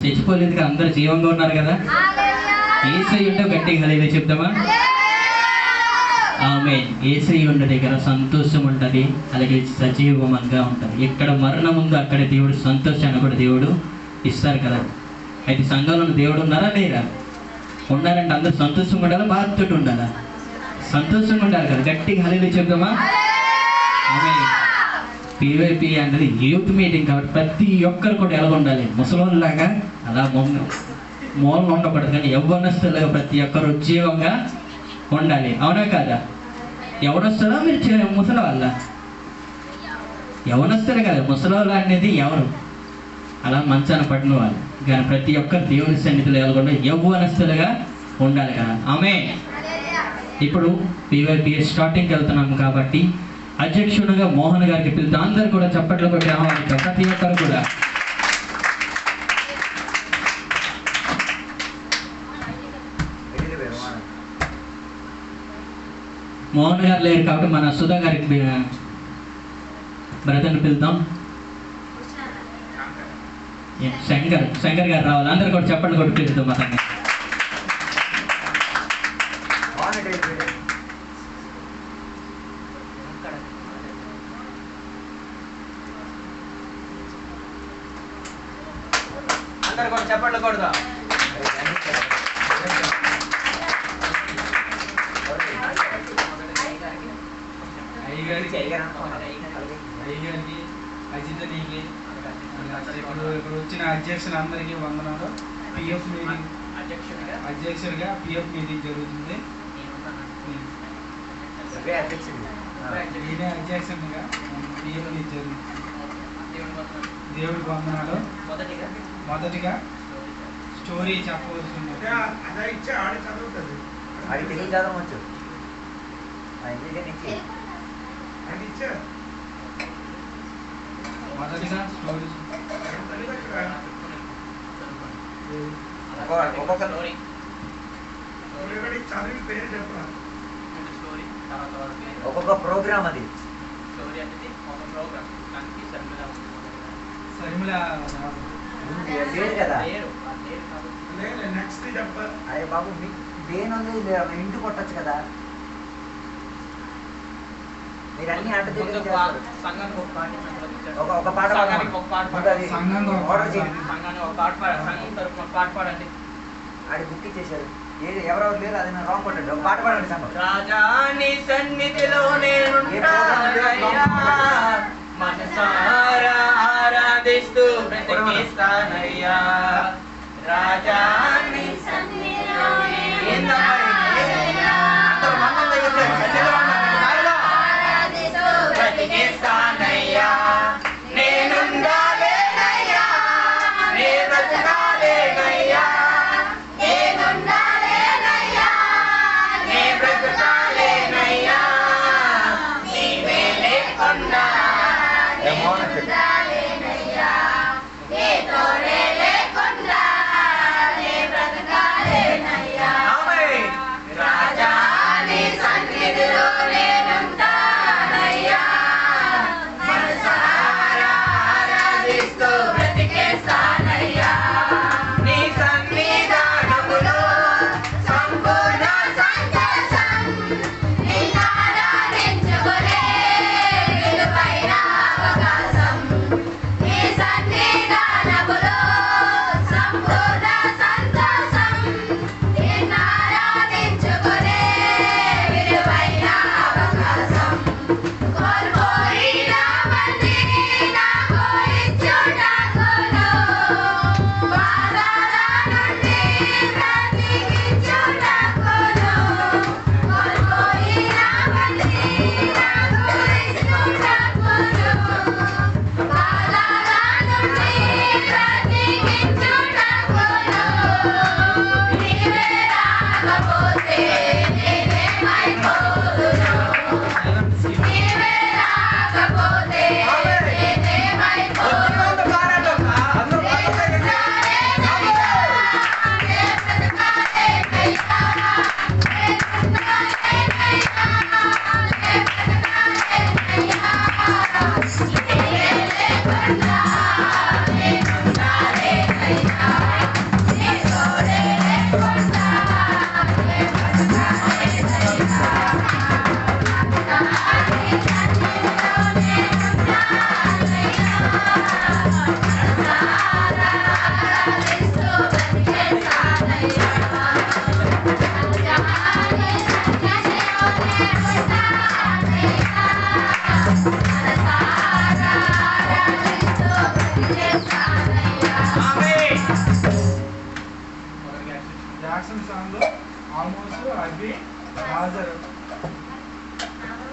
చచ్చిపోలేదు కదా, అందరు జీవంగా ఉన్నారు కదా. యేసయ్య ఉంటే గట్టిగా హల్లెలూయా చెప్తామా? ఆమేన్. యేసయ్య ఉండే దగ్గర సంతోషం ఉంటుంది, అలాగే సజీవంగా ఉంటుంది. ఎక్కడ మరణం ఉందో అక్కడ దేవుడు సంతోషాన్ని కూడా దేవుడు ఇస్తారు కదా. అయితే సంఘంలో దేవుడు ఉన్నారా లేరా? ఉండాలంటే అందరూ సంతోషంగా ఉండాలా, బాధతో ఉండాలా? సంతోషంగా ఉండాలి కదా. గట్టిగా హల్లెలూయా చెప్తామా? ఆమేన్. పీవైపీ అనేది యూత్ మీటింగ్ కాబట్టి ప్రతి ఒక్కరు కూడా ఎలా ఉండాలి, ముసలోళ్ళలాగా అలా మూలంలో ఉండకూడదు, కానీ యవ్వనస్తులుగా ప్రతి ఒక్కరు ఉజ్జీవంగా ఉండాలి. అవునా కాదా? ఎవరొస్తారో మీరు ముసలి వాళ్ళ యవనస్తులు కదా. ముసలోళ్ళు అనేది ఎవరు? అలా మంచాన పడిన వాళ్ళు. కానీ ప్రతి ఒక్కరు దేవుని సన్నిధిలో వెళ్ళకుండా యవ్వనస్తులుగా ఉండాలి కదా. ఆమేన్. ఇప్పుడు పీవైపీ స్టార్టింగ్కి వెళ్తున్నాము కాబట్టి అధ్యక్షుడిగా మోహన్ గారికి పిలుతా. అందరు కూడా చప్పట్లు కొట్టి ఆహ్వానించాం, ప్రతి ఒక్కరు కూడా. మోహన్ గారు లేరు కాబట్టి మన సుధా గారికి బ్రదర్ని పిలుద్దాం. శంకర్ గారు రావాలి. అందరు కూడా చప్పట్లు కొట్టి పిలుద్దాం అతన్ని. చెప్పట్లు కొడదా. అయ్యగారికి అజిత నీకి ఇప్పుడు వచ్చిన అధ్యక్షులందరికీ వందనాలు. పిఎఫ్ మీటింగ్ అధ్యక్షుడిగా పిఎఫ్ మీటింగ్ జరుగుతుంది. నేనే అధ్యక్షుడిగా పిఎఫ్ మీటింగ్ జరుగుతుంది. దేవుడికి వందనాలు. మొదటిగా స్టోరీ చెప్పవలసి ఉంది. మొదటిగా స్టోరీ ఒక్కొక్క ప్రోగ్రామ్ అది శర్మిల పేరు కదా. నెక్స్ట్ చెప్పాలి. అయ్యే బాబు మీకు దేని ఇంటి కొట్టచ్చు కదా. మీరు అన్ని ఆట ఒక పాట పాడండి. ఆడి బుక్ ఇచ్చేసారు. ఎవరెవరు లేరు, అది నేను రాంగ్ కొట్టండి. ఒక పాట పాడండి. రాజాని సన్నిధిలో మనసారా ఆరాధిస్తూ బ్రతికిస్తానయ్యా. రాజాని సన్నిధిలో బ్రతికిస్తానయ్యా. నేనుండాలేనయ్యా, నే బ్రతకాలేనయ్యా, నేనుండాలేనయ్యా, నే బ్రతకాలేనయ్యా. నీవే లేకుండా నేనుండాలేనయ్యా, నీ తోడే లేకుండా నే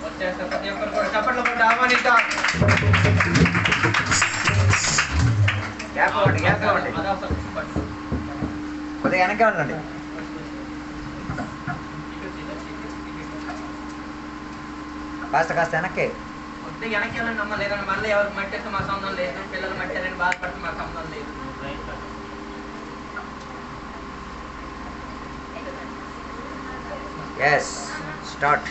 వచ్చేస్తే ప్రతి ఒక్కరు కూడా చప్పట్లు కొట్టి ఆహ్వానిద్దాం. గ్యాప్ ఇవ్వండి, గ్యాప్ ఇవ్వండి. కొద్దిగా వెనక్కి ఉండండి. కాస్త వెనక్కి కొద్దిగా వెనక్కి వెళ్ళండి అమ్మ. లేదండి మళ్ళీ ఎవరికి మట్టేస్తే మా సంబంధం లేదు, పిల్లలు మట్టారని బాధపడితే మా సంబంధం లేదు. Yes start.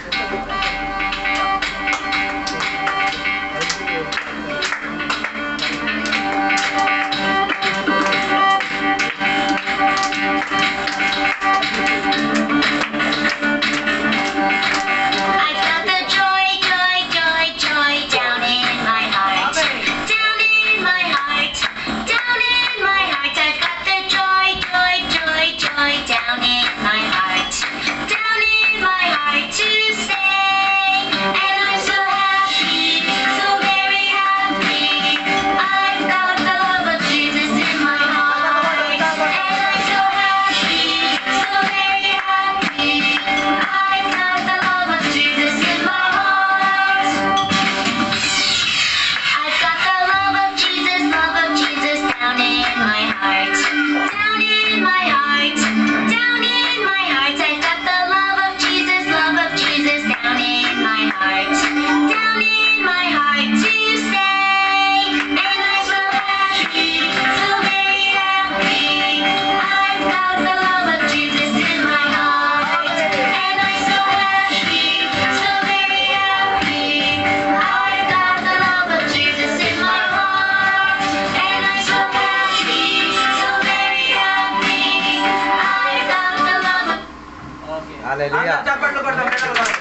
హల్లెలూయా. చప్పట్లు కొడతాం పిల్లలు కూడా.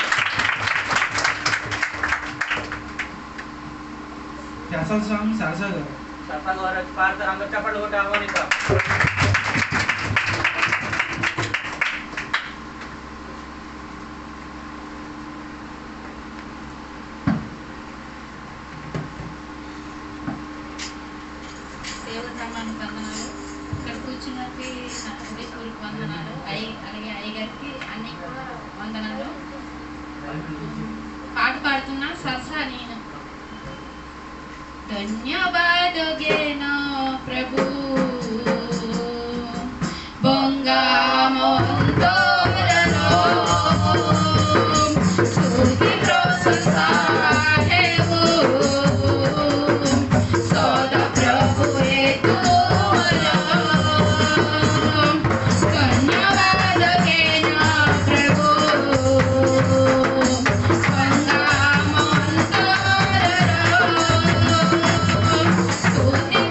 సరసాగా వారు వచ్చి పాడతారు. అందరూ చప్పట్లు కొట్టి ఆహ్వానిద్దాం. వందనాలు. ఇక్కడ కూర్చున్నకి నా ఉదయపూర్వక వందనాలు. అలాగే అయ్యగారికి అన్ని కూడా వందనాలు. పాట పాడుతున్నా సరసా నేను. धन्यवाद गेना प्रभु बंगा मंतरनो स्तुति प्रशंसा है वो सदा प्रभु तुमरा धन्यवाद गेना प्रभु बंगा मंतरनो स्तुति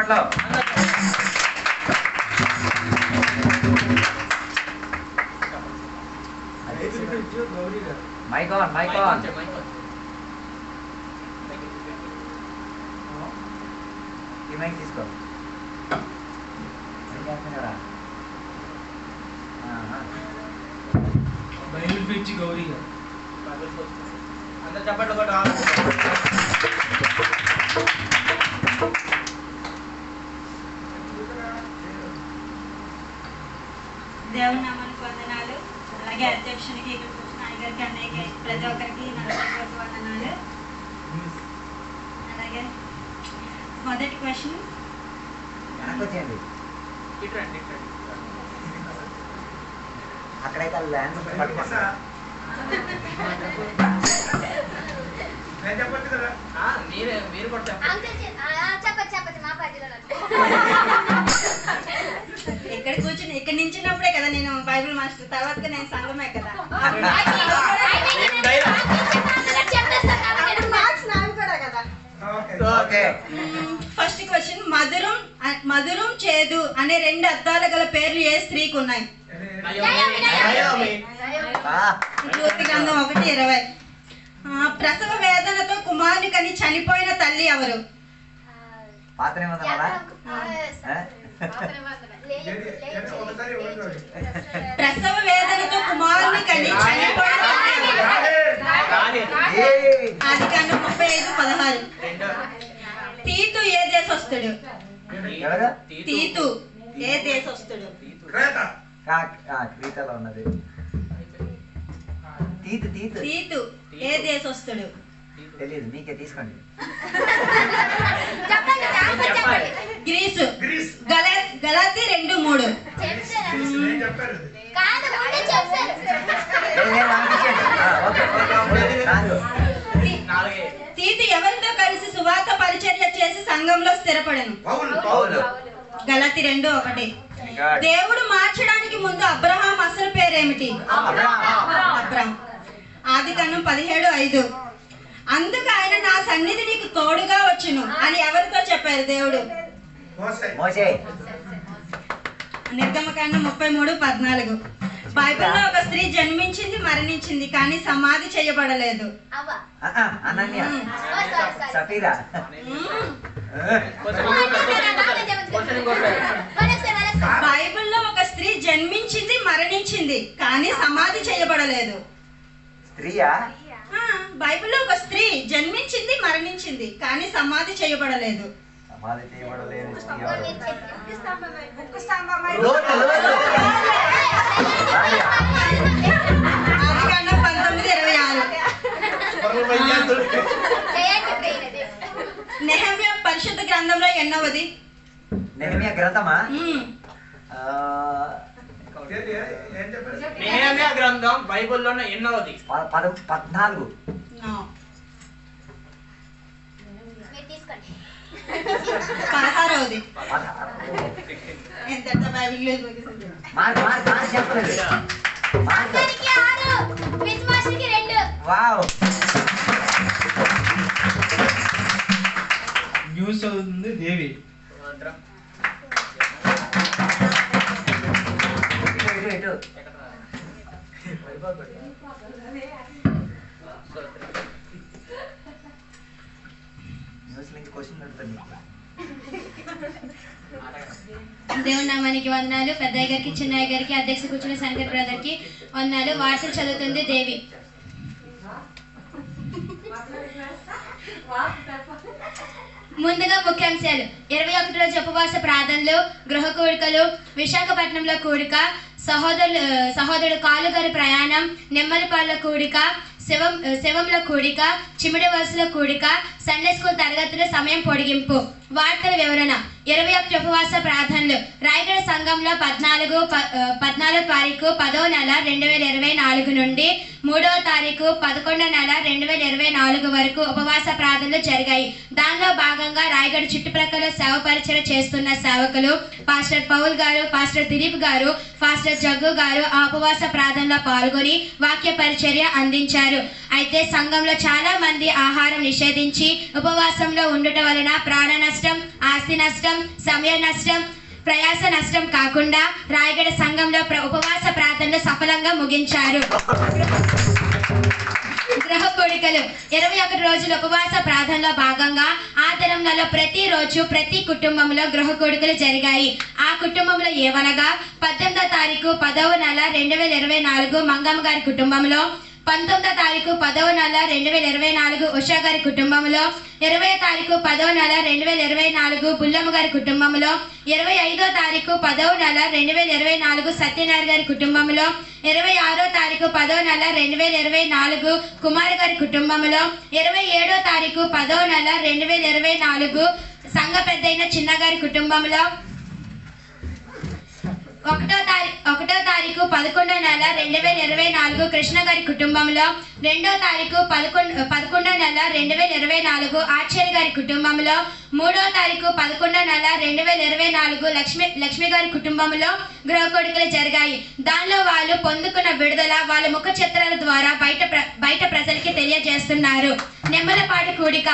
చప్పట్లో. Mic on, mic on. ఈ మైక్ తీసుకో. బైబిల్ పిచ్చి గౌరీ గారు. అందరు చప్పట్లు కొట్టు. దేవుని నామానికి వందనాలు. అలాగే అధ్యక్షునికి ఇక్కడికి వచ్చిన నాయకుడికి అన్నయ్యకి ప్రతి ఒక్కరికి నా హృదయపూర్వక వందనాలు. అలాగే మొదటి క్వశ్చన్ వచ్చేయండి. ఇట్రండి. అక్కడైతే ల్యాండ్ పట్టుకోండి. మీరు కూడా చెప్పండి. ఇక్కడ కూర్చుని ఇక్కడ నించున్నప్పుడే కదా నేను బైబిల్ మాస్టర్, తర్వాత నేను సంఘమే కదా. మార్క్స్ నావి కూడా కదా. ఓకే. ఫస్ట్ క్వశ్చన్, మధురం చేదు అనే 2 అర్థాలు గల పేర్లు ఏ స్త్రీకి ఉన్నాయి? జ్యోతి గ్రంథం 1:20. ప్రసవ వేదనతో కుమారుని కని చనిపోయిన తల్లి ఎవరు? పాత నిబంధనలా? ప్రసవ వేదనతో కుమారుని కని చనిపోయిన ఆదికాండం 35:16. తీతు ఏ దేశస్థుడు? తీతు ఏ దేశస్థుడు? క్రీతలో ఉన్నది. తీతు ఏ దేశస్థుడు? తెలియదు, మీకే తీసుకోండి. గ్రీసు. గలాతీ 2:3. తీతు ఎవరితో కలిసి సువార్త పరిచర్య చేసి సంఘంలో స్థిరపడను? గలాతీ 2:1. దేవుడు మార్చడానికి ముందు అబ్రహాం అసలు పేరేమిటి? అబ్రహాం. ఆదికాండం 17:5. అందుకు ఆయన నా సన్నిధి నీకు తోడుగా వచ్చును అని ఎవరితో చెప్పారు దేవుడు? మోషే. నిర్గమకాండం 33:14. బైబిల్లో ఒక స్త్రీ జన్మించింది, మరణించింది, కానీ సమాధి చేయబడలేదు. అనన్య, సఫీరా. బైబిల్లో ఒక స్త్రీ జన్మించింది, మరణించింది, కానీ సమాధి చేయబడలేదు. స్త్రీయా? బైబిల్లో ఒక స్త్రీ జన్మించింది, మరణించింది, కానీ సమాధి చేయబడలేదు. సమాధి చేయబడలేదు. ఆదికాండం 19:26. నెహెమ్యా పరిశుద్ధ గ్రంథంలో ఎన్నవది? నెహెమ్యా గ్రంథమా? నెహెమ్యా గ్రంథం బైబిల్లోనే ఎన్నోది? 14. 16వది. ఎంత బైబిల్లో చెప్పలేదు. వావ్. న్యూస్ చదువుతుంది దేవి. ఇటు దేవుని నామానికి వందనాలు. పెద్దయ్య గారికి, చిన్నయ్య గారికి, అధ్యక్ష కూర్చున్న శంకర్ బ్రదర్ కి వందనాలు. వార్తలు చదువుతుంది దేవి. ముందుగా ముఖ్యాంశాలు. 21 రోజు ఉపవాస ప్రార్థనలు, గృహ కూడికలు, విశాఖపట్నంలో కూడిక, సహోదరుడు కాలుగారి ప్రయాణం, నెమ్మలిపాళ్ళ కూడిక, శివంలో కూడిక, చిమిడి వలసలో కూడిక, సండే స్కూల్ తరగతుల సమయం పొడిగింపు. వార్తల వివరణ. 21 ఉపవాస ప్రార్థనలు. రాయగడ సంఘంలో 14 తారీఖు 10వ నెల 2024 నుండి 3వ తారీఖు 11వ నెల 2024 వరకు ఉపవాస ప్రార్థనలు జరిగాయి. దానిలో భాగంగా రాయగడ చుట్టుప్రక్కల సేవ పరిచయం చేస్తున్న సేవకులు పాస్టర్ పౌల్ గారు, పాస్టర్ దిలీప్ గారు, పాస్టర్ జగ్గు గారు ఆ ఉపవాస ప్రార్థనలో పాల్గొని వాక్య పరిచర్య అందించారు. అయితే సంఘంలో చాలా మంది ఆహారం నిషేధించి ఉపవాసంలో ఉండుట వలన ప్రాణ నష్టం, ఆస్తి నష్టం, సమయ నష్టం, ప్రయాస నష్టం కాకుండా రాయగడ సంఘంలో ఉపవాస ప్రార్థనలు సఫలంగా ముగించారు. గృహ కోడికలు 21 రోజుల ఉపవాస ప్రార్థనలో భాగంగా ఆ దినంలో ప్రతిరోజు ప్రతి కుటుంబంలో గృహ కోడికలు జరిగాయి. ఆ కుటుంబంలో ఏవనగా 18వ తారీఖు 10వ నెల 2024 మంగమ్మ గారి కుటుంబంలో, 19వ తారీఖు 10వ నెల 2024 ఉషా గారి కుటుంబంలో, 20వ తారీఖు 10వ నెల 2024 బుల్లమ్మ గారి కుటుంబంలో, 25వ తారీఖు 10వ నెల 2024 సత్యనారాయణ గారి కుటుంబంలో, 26వ తారీఖు 10వ నెల 2024 కుమార్ గారి కుటుంబంలో, 27వ తారీఖు 10వ నెల 2024 సంఘ పెద్దయిన చిన్న గారి కుటుంబంలో, 1వ తారీఖు 11వ నెల 2024 కృష్ణ గారి కుటుంబంలో, 2వ తారీఖు 11వ నెల 2024 ఆచార్య గారి కుటుంబంలో, 3వ తారీఖు 11వ నెల 2024 లక్ష్మి గారి కుటుంబంలో గృహ కోడికలు జరిగాయి. దానిలో వాళ్ళు పొందుకున్న విడుదల వాళ్ళ ముఖ చిత్రాల ద్వారా బయట ప్రజలకి తెలియజేస్తున్నారు. నెమ్మలపాటి కూడిక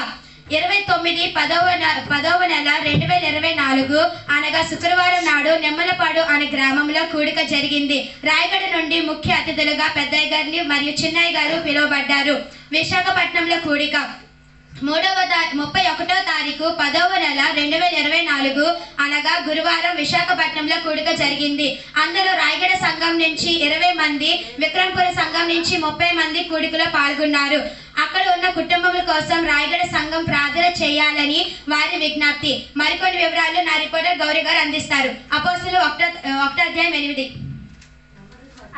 29/10వ నెల 2024 అనగా శుక్రవారం నాడు నెమ్మలపాడు అనే గ్రామంలో కూడిక జరిగింది. రాయగడ నుండి ముఖ్య అతిథులుగా పెద్దయ్య గారిని మరియు చిన్నయ్య గారు పిలువబడ్డారు. విశాఖపట్నంలో కూడిక 31వ తారీఖు 10వ నెల 2024 అనగా గురువారం విశాఖపట్నంలో కూడిక జరిగింది. అందులో రాయగడ సంఘం నుంచి 20 మంది, విక్రమపుర సంఘం నుంచి 30 మంది కూడికలో పాల్గొన్నారు. అక్కడ ఉన్న కుటుంబముల కోసం రాయగడ సంఘం ప్రార్థన చేయాలని వారి విజ్ఞప్తి. మరికొన్ని వివరాలు నా రిపోర్టర్ గౌరీ గారు అందిస్తారు. అపోస్తులు 1:8.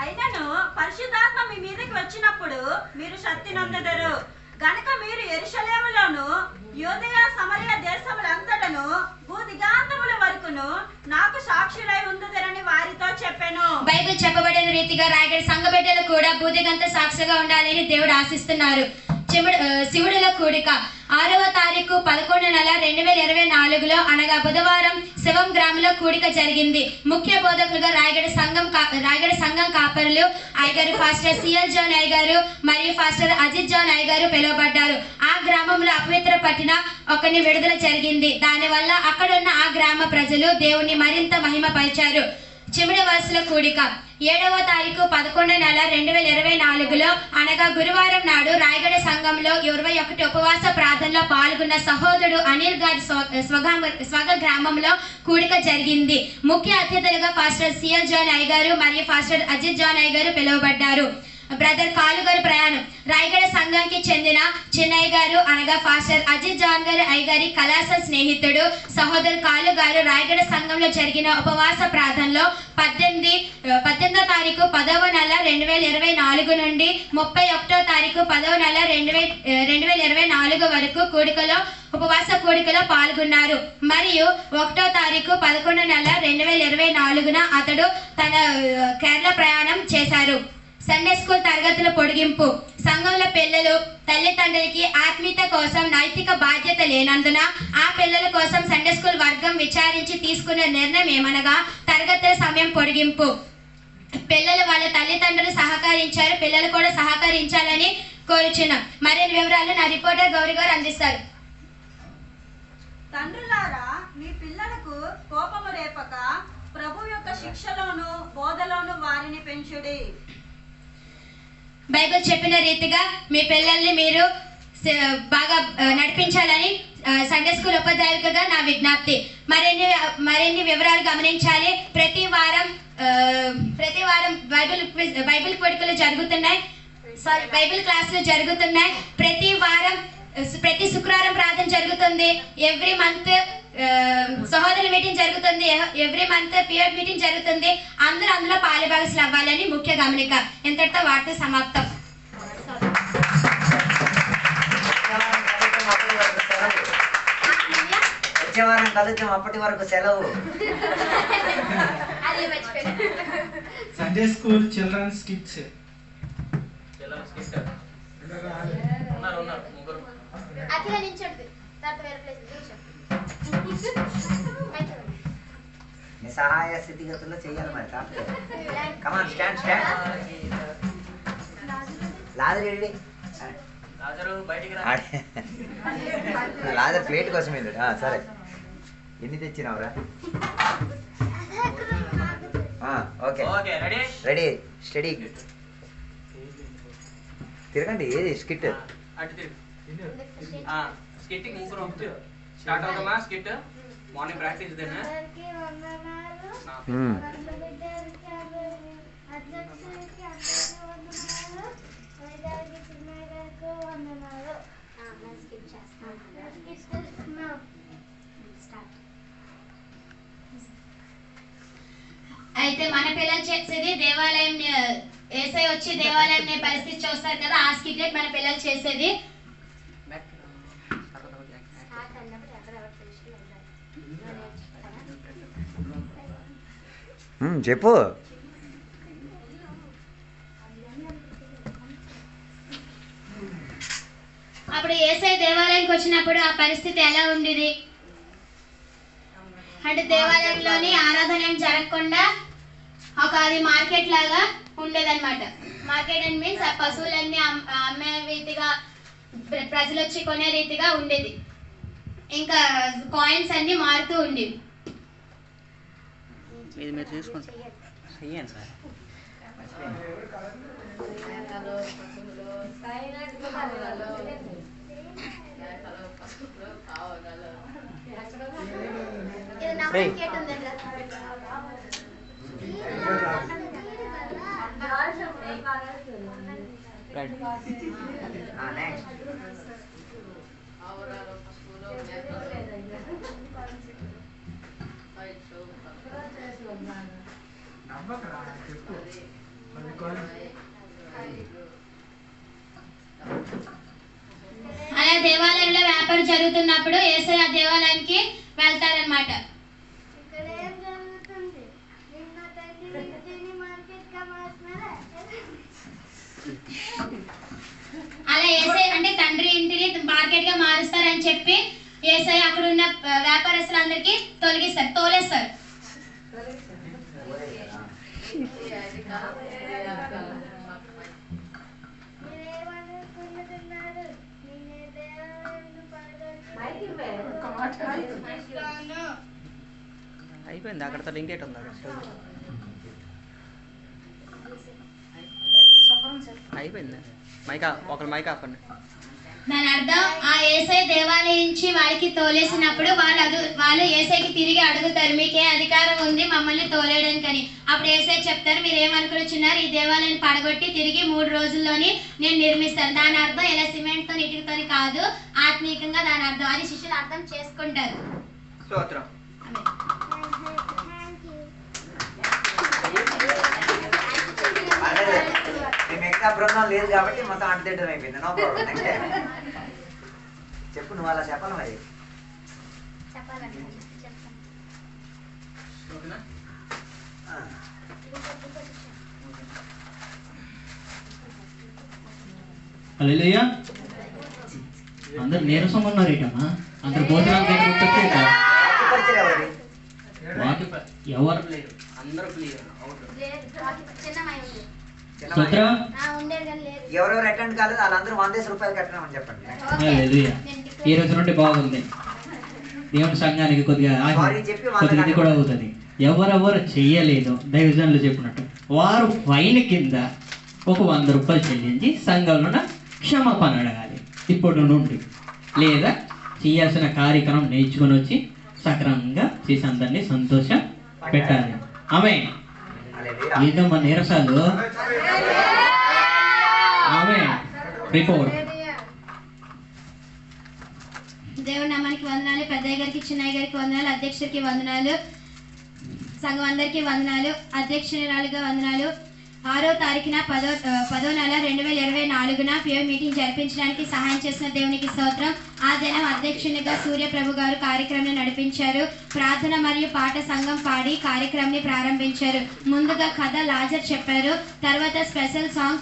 అయినను పరిశుద్ధాత్మ మీ మీదకి వచ్చినప్పుడు మీరు శక్తి నొందెదరు గనుక మీరు యెరూషలేములోను యూదయ సమరయ దేశములంతటను భూదిగాంతముల వరకును నాకు సాక్షులై ఉందుదరని వారితో చెప్పాను. బైబిల్ చెప్పబడిన రీతిగా రాయగడ సంఘ బిడ్డలు కూడా భూదిగంత సాక్షిగా ఉండాలని దేవుడు ఆశిస్తున్నారు. శివుడుల కూడిక 6వ తారీఖు 11వ నెల 2024 అనగా బుధవారం శివం గ్రామంలో కూడిక జరిగింది. ముఖ్య బోధకులుగా రాయగడ సంఘం కాపరులు అయ్యగారు ఫాస్టర్ సిఎల్ జాన్ అయ్యగారు మరియు ఫాస్టర్ అజిత్ జాన్ అయ్యగారు పిలువబడ్డారు. ఆ గ్రామంలో అపవిత్ర పట్టిన ఒకరిని విడుదల జరిగింది. దానివల్ల అక్కడున్న ఆ గ్రామ ప్రజలు దేవుని మరింత మహిమపరిచారు. చిమిడి వలసల కూడిక 7వ తారీఖు 11వ నెల 2024 అనగా గురువారం నాడు రాయగడ సంఘంలో 21 ఉపవాస ప్రార్థనలో పాల్గొన్న సహోదరుడు అనిల్ గారి స్వగ గ్రామంలో కూడిక జరిగింది. ముఖ్య అతిథులుగా ఫాస్టర్ సిఎల్ జాన్ అయ్యగారు మరియు ఫాస్టర్ అజిత్ జాన్ అయ్యగారు పిలువబడ్డారు. బ్రదర్ కాలుగారు ప్రయాణం రాయగడ సంఘానికి చెందిన చిన్నయ్య గారు అనగా ఫాస్టర్ అజిత్ జాన్ గారు అయ్యగారి కళాశ స్నేహితుడు సహోదరు కాలుగారు రాయగడ సంఘంలో జరిగిన ఉపవాస ప్రార్థనలో 18వ తారీఖు 10వ నెల 2024 నుండి 31వ తారీఖు 10వ నెల 2024 వరకు ఉపవాస కూడికలో పాల్గొన్నారు. మరియు 1వ తారీఖు 11వ నెల 2024 అతడు తన కేరళ ప్రయాణం చేశారు. సండే స్కూల్ తరగతుల పొడిగింపు సంఘంలో పిల్లలు తల్లిదండ్రులకి ఆత్మీయత కోసం నైతిక బాధ్యత లేనందున ఆ పిల్లల కోసం సండే స్కూల్ వర్గం విచారించి తీసుకున్న నిర్ణయం ఏమనగా తరగతుల సమయం పొడిగింపు. పిల్లలు వాళ్ళ తల్లిదండ్రులు సహకరించారు, పిల్లలు కూడా సహకరించాలని కోరుచున్నాం. మరిన్ని వివరాలు నా రిపోర్టర్ గౌరీ గారు అందిస్తారు. తండ్రులారా మీ పిల్లలకు కోపము రేపక ప్రభు యొక్క శిక్షలోను బోధలోను వారిని పెంచుడి. బైబిల్ చెప్పిన రీతిగా మీ పిల్లల్ని మీరు బాగా నడిపించాలని సండే స్కూల్ ఉపాధ్యాయులుగా నా విజ్ఞప్తి. మరిన్ని వివరాలు గమనించాలి. ప్రతి వారం బైబిల్ పొడికలు జరుగుతున్నాయి, బైబిల్ క్లాసులు జరుగుతున్నాయి. ప్రతి శుక్రవారం ప్రార్థన జరుగుతుంది. ఎవ్రీ మంత్ సహోదరుల మీటింగ్ జరుగుతుంది. ఎవ్రీ మంత్ పియర్ మీటింగ్ జరుగుతుంది. అందులో పాలుభాగస్లు అవ్వాలని ముఖ్య గమనిక. ఇంతటితో వార్త సమాప్తం. వచ్చే వారం కలుద్దాం, అప్పటి వరకు సెలవు. సండే స్కూల్ చిల్డ్రన్స్ కిడ్స్ సహాయ స్థితిగతుల్లో చెయ్యాలి మరి. కమాన్ స్టాండ్ లాదరి రాజరు బయటికి రా. లాజర్ ప్లేట్ కోసం వెళ్ళాడు. సరే, ఎన్ని తెచ్చినావురా? Okay okay, ready ready steady. తిరగండి. ఏది స్కిట్? అటు తిరుగు. స్కిట్టింగ్ ముగ్గురు స్టార్ట్ అవుతామా? స్కిట్ మార్నింగ్ ప్రాక్టీస్ దేనా? అయితే మన పిల్లలు చేసేది దేవాలయం, ఏసై వచ్చి దేవాలయం పరిస్థితి చూస్తారు కదా, ఆ స్కిట్ మన పిల్లలు చేసేది. చెప్పు. అప్పుడు ఏసై దేవాలయానికి వచ్చినప్పుడు ఆ పరిస్థితి ఎలా ఉండేది అంటే, దేవాలయంలోని ఆరాధన ఏం జరగకుండా అది మార్కెట్ లాగా ఉండేదన్నమాట. మార్కెట్ అండ్ మీన్స్ ఆ పశువులన్నీ అమ్మే రీతిగా, ప్రజలు వచ్చి కొనే రీతిగా ఉండేది. ఇంకా కాయిన్స్ అన్ని మారుతూ ఉండేవి. ఇది మీరు చూసుకోండి సార్. అలా దేవాలయంలో వ్యాపారం జరుగుతున్నప్పుడు యేసయ్య ఆ దేవాలయానికి వెళ్తారనమాట. అలా యేసయ్య అంటే తండ్రి ఇంటిని మార్కెట్ గా మారుస్తారని చెప్పి యేసయ్య అక్కడ ఉన్న వ్యాపారస్తులందరికీ తోలేస్తారు. అయిపోయింది అక్కడతో ఇంకేట్ ఉంది. అయిపోయింది. మైకా ఒకరు మైక్ ఆపండి. దాని అర్థం ఆ యేసయ్య దేవాలయం నుంచి వాళ్ళకి తోలేసినప్పుడు వాళ్ళు యేసయ్యకి తిరిగి అడుగుతారు, మీకే అధికారం ఉంది మమ్మల్ని తోలేయడానికి అని. అప్పుడు యేసయ్య చెప్తారు, మీరు ఏమనుకుంటున్నారు, ఈ దేవాలయాన్ని పడగొట్టి తిరిగి 3 రోజుల్లోని నేను నిర్మిస్తాను. దాని అర్థం ఇలా సిమెంట్ తో ఇటుకతో కాదు, ఆత్మీయంగా దాని అర్థం. అది శిష్యులు అర్థం చేసుకుంటారు. స్తోత్రం. మిగతా బృందం లేదు కాబట్టి మొత్తం అంటేయడం అయిపోయింది. No problem. నెక్స్ట్ చెప్పు, నువ్వు అలా చెప్పాలి మరి. హల్లెలూయా. అందరు నీరసం ఉన్నారు ఇటమ్మా. అందరు భోజనాలు దగ్గర ఎవరు లేరు, అందరూ క్లియర్. ఎవరెవరు అటెండ్ కాలేదు వాళ్ళందరూ 100 రూపాయలు కట్టమని చెప్పండి. హల్లెలూయా. ఈ రోజు నుండి బాగుంది. దేవుని సంఘానికి కొద్దిగా ఇది కూడా అవుతుంది. ఎవరెవరు చెయ్యలేదు దైవజనులు చెప్పినట్టు వారు ఫైన్ కింద ఒక 100 రూపాయలు చెల్లించి సంఘంలో క్షమాపణ అడగాలి ఇప్పుడు నుండి. లేదా చేయాల్సిన కార్యక్రమం నేర్చుకుని వచ్చి సక్రమంగా చేసి అందరినీ సంతోషం పెట్టాలి. ఆమేన్. ఏంటమ్మా నీరసాలు? ఆమేన్. రిపోర్ట్. దేవుని నామానికి వందనాలు. పెద్దయ్య గారికి, చిన్నయ్య గారికి వందనాలు. అధ్యక్షుడికి వందనాలు. సంఘం అందరికీ వందనాలు. అధ్యక్షురాలుగా వందనాలు. 6వ తారీఖున 10వ నెల 2024న పియో మీటింగ్ జరిపించడానికి సహాయం చేసిన దేవునికి స్తోత్రం. ఆ దినం అధ్యక్షునిగా సూర్యప్రభు గారు కార్యక్రమాన్ని నడిపించారు. ప్రార్థన మరియు పాట సంఘం పాడి కార్యక్రమాన్ని ప్రారంభించారు. ముందుగా కథ లాజర్ చెప్పారు. తర్వాత special song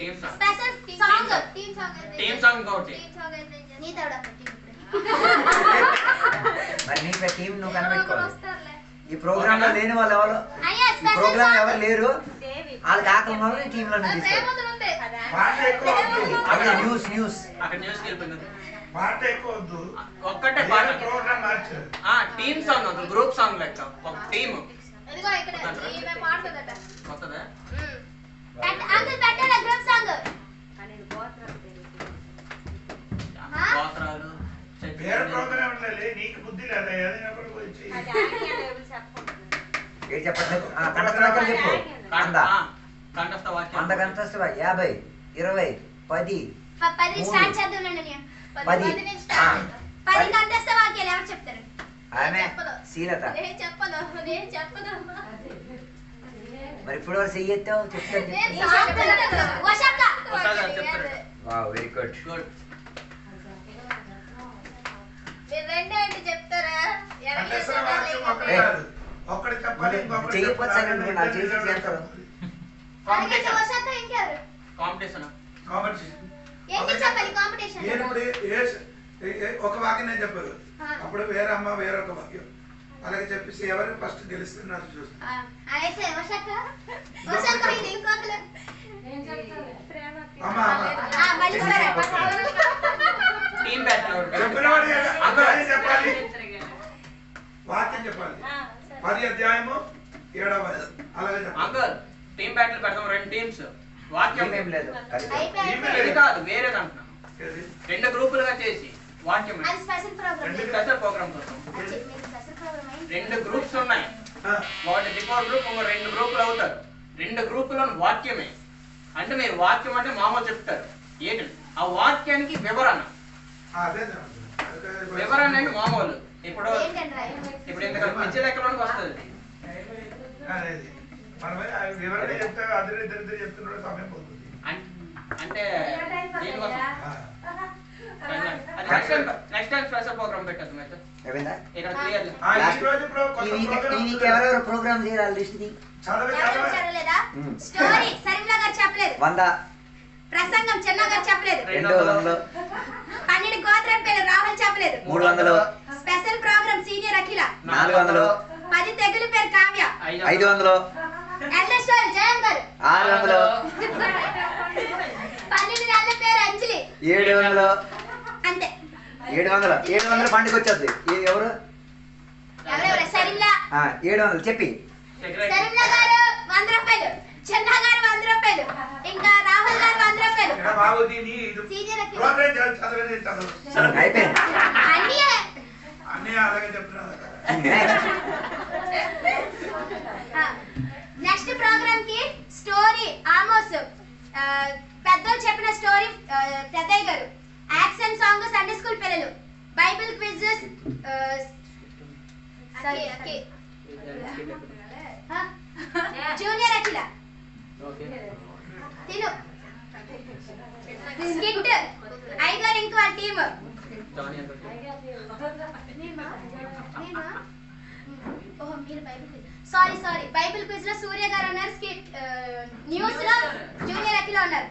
team song special song team song ఇంకోటి నీ తోడ మరి నీ టీం నువ్వు కనిపెట్టుకోవాలి. ఈ ప్రోగ్రామ్ లో లేని వాళ్ళు ఎవరు, ఈ ప్రోగ్రామ్ ఎవరు లేరు, వాళ్ళకి ఆకలి వాళ్ళు టీమ్ లో పాట ఎక్కువ వద్దు. న్యూస్ న్యూస్ అక్కడ న్యూస్ వెళ్ళిపోయింది. పాట ఎక్కువ వద్దు. ఒక్కటే పాట ప్రోగ్రామ్ మార్చారు. టీమ్ సాంగ్ అవుతుంది, గ్రూప్ సాంగ్ లెక్క ఒక టీమ్ ఇదిగో ఇక్కడ ఈమె పాడుతుందట. వస్తుందా? అంకుల్ పెట్టాలా గ్రూప్ సాంగ్? గోత్రాలు వేరే ప్రోగ్రామ్ ఉండాలి. నీకు బుద్ధి లేదా? ఏదైనా కూడా వచ్చి ఏం చెప్పండి. కంటస్థ చెప్పు. కంఠస్థ వాక్యం. అంత కంటస్థ 50, 20, 10, 10 స్టార్ట్ చేద్దాం. 10 కంటస్థ వాక్యాలు ఎవరు చెప్తారు? ఆమె శీలత. నేను చెప్పను. మరి ఇప్పుడు వరకు చెయ్యెత్తావు చెప్తాను. Wow, very good. గుడ్. మీరు రెండే అంటే చెప్తారా? కంటస్థ వాక్యం ఒకటి కాదు. ఒక్కటి చెప్పాలి, ఇంకొకటి చెయ్యకపోతే సరే నాకు చేసి చేస్తారు. కాంపిటీషన్. ఇంకెవరు? కాంపిటీషన్. కాంపిటీషన్. ఏంటి చెప్పాలి కాంపిటీషన్? ఒక వాక్యం నేను చెప్పారు, అప్పుడు వేరే అమ్మ వేరే ఒక వాక్యం అలాగే చెప్పేసి ఎవరు ఫస్ట్ గెలుస్తున్నారు చూస్తాను. అయితే వశక్క ఇది ఇంకొకరు. అమ్మ టీమ్ బ్యాటిల్ చెప్పినవాడు అందరూ చెప్పాలి, వాక్యం చెప్పాలి. 10 అధ్యాయము 7వ అలాగే చెప్పాలి. అంకుల్ టీమ్ బ్యాటిల్ పెడతాం, 2 టీమ్స్. వాక్యం ఏం లేదు. ఇది కాదు, వేరేది అంటున్నాను. ఏది? 2 గ్రూపులుగా చేసి వాక్యం అది స్పెషల్ ప్రోగ్రామ్. స్పెషల్ ప్రోగ్రామ్ కోసం స్పెషల్ ప్రోగ్రామ్ అయింది. 2 గ్రూప్స్ ఉన్నాయి. ఆ, ఒకటి బిఫోర్ గ్రూప్, ఇంకో 2 గ్రూపులు అవుతారు. 2 గ్రూపులను వాక్యమే అంటే మీరు వాక్యం అంటే మామూలు చెప్తారు. ఏంటంటే ఆ వాక్యానికి వివరణ. అదే వివరణ అంటే మామూలు. ఇప్పుడు ఏంటంటే ఇంత పిచ్చి లెక్కలోకి వస్తుంది. అనేది మనమే వివరణ చెప్తే అద్దరు ఇద్దరు చెప్తున్న సమయం పోతుంది. అంటే దీనికోసం ఆ, అది నెక్స్ట్ టైం స్పెషల్ ప్రోగ్రామ్ పెట్టద్దు మీరు ఇక్కడ క్లియర్. ఈ రోజు టీవీకి ఎవరెవరు ప్రోగ్రామ్ చేయాలి లిస్ట్ ది చదవలేదా? స్టోరీ సరిగ్గా గారు చెప్పలేదు. 100, ప్రసంగం చిన్న గారు చెప్పలేదు. 200, 12 గోత్రం పేరు రాహుల్ చెప్పలేదు. 300, స్పెషల్ ప్రోగ్రామ్ సీనియర్ అఖిల. 400, 10 తెగులు పేరు కావ్య. 500, ఎల్డర్ స్టోరీ జయం గారు. 600, 12 నెలల పేరు అంజలి. 700, అంతే. 700 పండుగ వచ్చేది. ఎవరు? ఎవరెవరు? సరిమ్లా 700 చెప్పి. సరిమ్లా గారు 100 రూపాయలు, చిన్న గారు 100 రూపాయలు, ఇంకా రాహుల్ గారు 100 రూపాయలు. బాబు దీని సీనియర్ అఖిల ప్రోగ్రామ్ చదవలేదు చదవదు అయిపోయింది. అన్నీ అన్నీ అలాగే చెప్తున్నారు. నెక్స్ట్ ప్రోగ్రామ్ కి స్టోరీ ఆమోస్ పెద్దలు చెప్పిన స్టోరీ పెద్దయ్య గారు. యాక్షన్ సాంగ్ సండే స్కూల్ పిల్లలు. బైబిల్ క్విజెస్ జూనియర్ అఖిల. తిను స్కిట్ ఐగర్ ఇంకో టీమ్. సారీ బైబిల్ క్విజ్ లో సూర్య గారు ఉన్నారు. స్కిట్ న్యూస్ లో జూనియర్ అఖిల ఉన్నారు.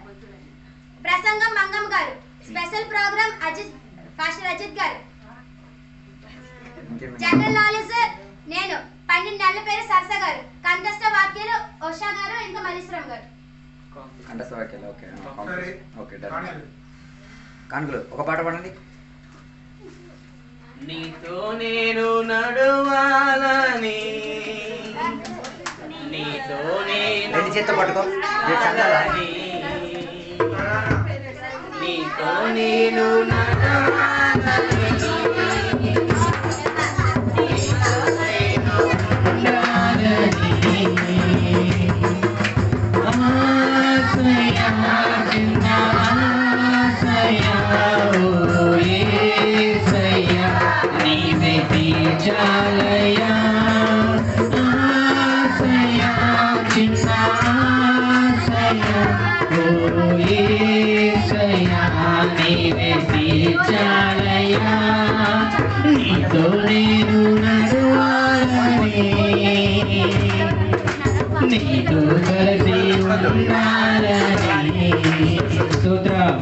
ప్రసంగం మంగమ్మ గారు. స్పెషల్ ప్రోగ్రామ్ పాస్టర్ అజిత్ గారు. జనరల్ నాలెడ్జ్ నేను. 12 నెలల పేరు సరస గారు. కంటస్థ వాక్యాలు ఉషా గారు, ఇంకా మల్లీశ్వరం గారు. కంటస్థ వాక్యాలు. ఓకే సరే. Okay done. కానుకలు ఒక పాట పాడండి. నీతో నేను నడవాలని, నీతో నేను 2 చేతులు పట్టుకో. చందాలా? నీతో నేను నడవాలని, నీతో నేను నడవాలని నీతో కలిసి ఉండాలని. స్తోత్రం.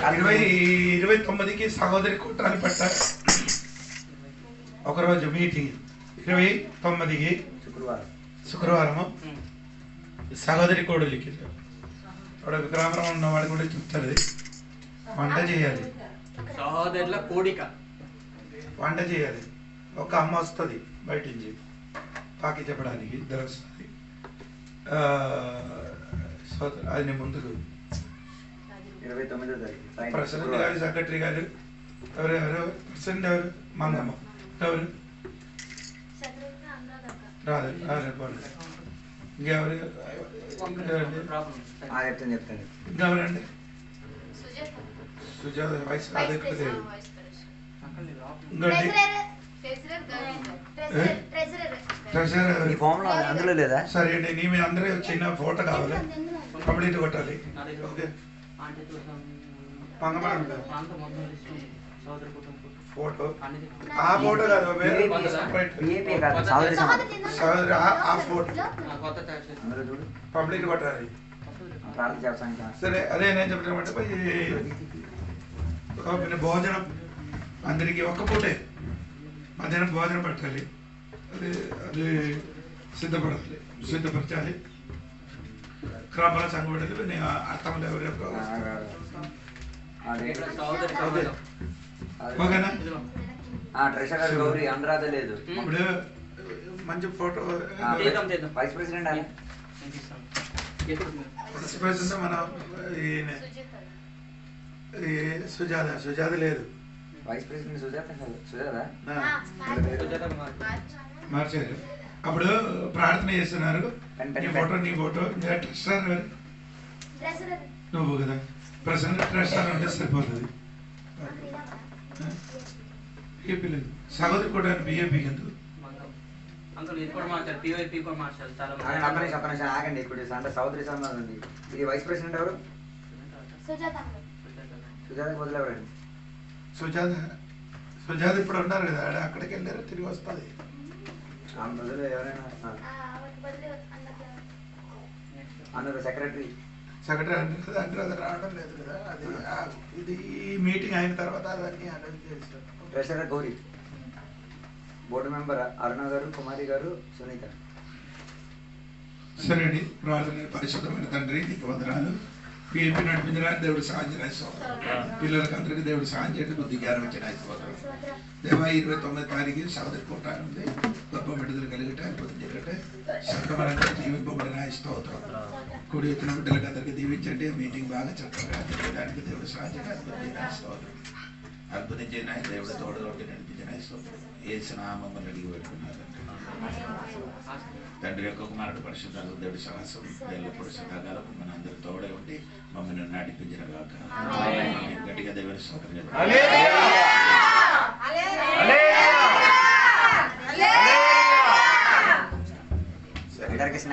29కి సహోదరి కూటాన్ని పెట్టారు. ఒకరోజు మీటింగ్ 29కి శుక్రవారము సహోదరి కోడలికి వాడు గ్రామంలో ఉన్నవాడు కూడా చెప్తారు వంట చేయాలి, సహోదరుల కోడిక వంట చేయాలి. ఒక అమ్మ వస్తుంది బయట నుంచి పాకి చెప్పడానికి, ఇద్దరు వస్తుంది. అది నేను ముందుకు 29వ తారీఖు ప్రెసిడెంట్ గారు, సెక్రటరీ గారు, ఎవరు ప్రెసిడెంట్ ఎవరు, మంగమ్మ ఎవరు రాదు ఇంకెవరు, ఇంకెవరండి సుజాత వయసు అదెక్కలేదు. ఇంకోటి అందులో లేదా? సరే అండి, నీ మీద అందరూ చిన్న ఫోటో కావాలి, కంప్లీట్ కొట్టాలి. ఓకే ఫోటో, ఆ ఫోటో కాదు ఆ ఫోటో పబ్లిక్ కొట్టాలి. సరే అదే నేను చెప్తామంటే భోజనం అందరికి ఒక్క పూటే మధ్యాహ్నం భోజనం పెట్టాలి. అది అది సిద్ధపరచాలి. క్రమాల సంఘం పెట్టాలి. నేను అర్థంలో ఎవరు ఓకేనా? గౌరీ అనురాధ లేదు. ఇప్పుడు మంచి ఫోటో వైస్ ప్రెసిడెంట్ అని మన సుజాత లేదు. వైస్ ప్రెసిడెంట్ సుజాత మార్చారు. అప్పుడు ప్రార్థన చేస్తున్నారు. నీ ఫోటో ట్రెస్టర్ నువ్వు కదా, ప్రెసిడెంట్ ట్రెస్టర్ అంటే సరిపోతుంది. ఏపీ లేదు. సహోదరి కూడా బిఏపీ ఎందుకు ఆగండి. ఇప్పుడు అంటే సహోదరి సంబంధం ఉంది. ఇది వైస్ ప్రెసిడెంట్ ఎవరు? సుజాత వదిలేవాడండి. సుజాత ఇప్పుడు ఉన్నారు కదా, అక్కడికి వెళ్ళారు, తిరిగి వస్తుంది. ఎవరైనా అన్నారు సెక్రటరీ అంటే అది రావడం లేదు కదా. అది ఇది మీటింగ్ అయిన తర్వాత అవన్నీ అటెండ్ చేస్తారు. ట్రెషరర్ గౌరీ, బోర్డు మెంబర్ అరుణ గారు, కుమారి గారు, సునీత. సరే అండి, ప్రార్థన. పరిశుద్ధమైన తండ్రి నీకు వందనాలు. పిఎంపీ నడిపించడానికి దేవుడు సాయం చేయడానికి, పిల్లలకి అందరికీ దేవుడు సాయం చేయడం, బుద్ధి జ్ఞానం ఇచ్చడానికి దేవా. 29వ తారీఖు సహోదరి కూటాన్ని ఉంది. గొప్ప బిడ్డలు కలిగట, అద్భుతం జరగట, సత్యమరంగా జీవింపబడిన స్తోత్రం. కుడి ఎత్తున బిడ్డలకు అందరికీ దీవించండి. మీటింగ్ బాగా చక్కగా చేయడానికి దేవుడు సాయం చేయడానికి స్తోత్రం. అద్భుతం చేయన దేవుడు తోడు నడిపించిన స్తోత్రం. ఏసు నామమున అడిగి పెట్టుకున్నారు తండ్రి యొక్క కుమారుడు పరిశుద్ధాలు దేవుడి సహవాసం ఎల్లప్పుడూ సదాకాలం మన అందరూ తోడే ఉండి మమ్మల్ని నడిపించిన గాక. గట్టిగా దేవుని స్తోత్రం. స్నాక్స్